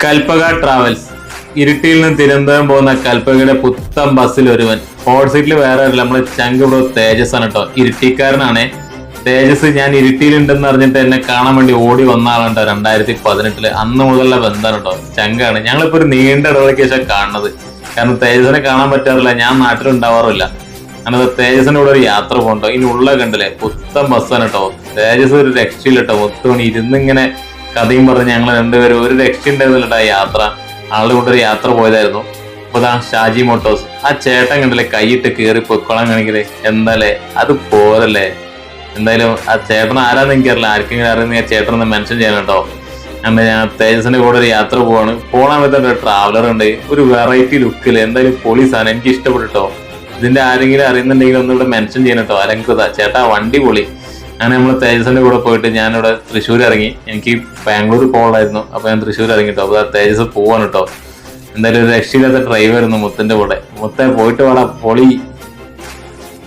Kalpaka travels ഇരിട്ടിയിൽ നിന്ന് തിരുവനന്തപുരം പോകുന്ന കൽപ്പകയുടെ പുത്തൻ ബസ്സിൽ ഒരുവൻ. ഹോട്ട് സീറ്റിൽ വേറെ അല്ല, നമ്മള് ചങ്ക് ബ്രോ തേജസ് ആണ് കേട്ടോ. ഇരിട്ടിക്കാരനാണ് തേജസ്. ഞാൻ ഇരിട്ടിയിലുണ്ടെന്ന് അറിഞ്ഞിട്ട് എന്നെ കാണാൻ വേണ്ടി ഓടി വന്ന ആളുണ്ടോ 2018. അന്ന് മുതലുള്ള ബന്ധമാണ് കേട്ടോ, ചങ്കാണ്. ഞങ്ങളിപ്പോ ഒരു നീണ്ട ഇടവേളയ്ക്ക് ശേഷം കാണുന്നത്. കാരണം തേജസിനെ കാണാൻ പറ്റാറില്ല, ഞാൻ നാട്ടിലുണ്ടാവാറില്ല. അങ്ങനെ തേജസിന്റെ കൂടെ ഒരു യാത്ര പോകണ്ടോ. ഇനി ഉള്ള കണ്ടില്ലേ, പുത്തൻ ബസ്സാണ് കേട്ടോ. തേജസ് ഒരു രക്ഷയില്ല കേട്ടോ. ഒത്തുമണി ഇരുന്നിങ്ങനെ കഥയും പറഞ്ഞ് ഞങ്ങൾ രണ്ടുപേരും ഒരു രക്ഷ ഉണ്ടായിരുന്നില്ല യാത്ര. ആളുടെ കൂടെ ഒരു യാത്ര പോയതായിരുന്നു. അപ്പൊ ഷാജി മോട്ടോസ്, ആ ചേട്ടൻ കണ്ടില്ലേ കൈയിട്ട് കയറി പൊക്കോളാൻ കാണിക്കല്. എന്തായാലേ അത് പോരല്ലേ. എന്തായാലും ആ ചേട്ടൻ ആരാന്ന് എനിക്കറിയില്ല, ആർക്കെങ്കിലും അറിയുന്ന ആ ചേട്ടനൊന്ന് മെൻഷൻ ചെയ്യണം കേട്ടോ. അങ്ങനെ ഞാൻ തേജസിന്റെ കൂടെ ഒരു യാത്ര പോവാണ്. പോകാൻ പറ്റുന്ന ട്രാവലർ ഉണ്ട്, ഒരു വെറൈറ്റി ലുക്കില്. എന്തായാലും പൊളിസാണ്, എനിക്ക് ഇഷ്ടപ്പെട്ടോ. ഇതിന്റെ ആരെങ്കിലും അറിയുന്നുണ്ടെങ്കിൽ ഒന്നിവിടെ മെൻഷൻ ചെയ്യണം കേട്ടോ. അലങ്കൃത ചേട്ടാ വണ്ടി പൊളി. അങ്ങനെ നമ്മൾ തേജസിന്റെ കൂടെ പോയിട്ട് ഞാനിവിടെ തൃശ്ശൂർ ഇറങ്ങി. എനിക്ക് ബാംഗ്ലൂർ പോകണമായിരുന്നു, അപ്പൊ ഞാൻ തൃശ്ശൂർ ഇറങ്ങി കേട്ടോ. അപ്പൊ തേജസ് പോവാണ് കേട്ടോ. എന്തായാലും ഒരു രക്ഷയില്ലാത്ത ഡ്രൈവർ ആയിരുന്നു മുത്തിന്റെ കൂടെ. മുത്ത പോയിട്ട് വേണം പൊളി.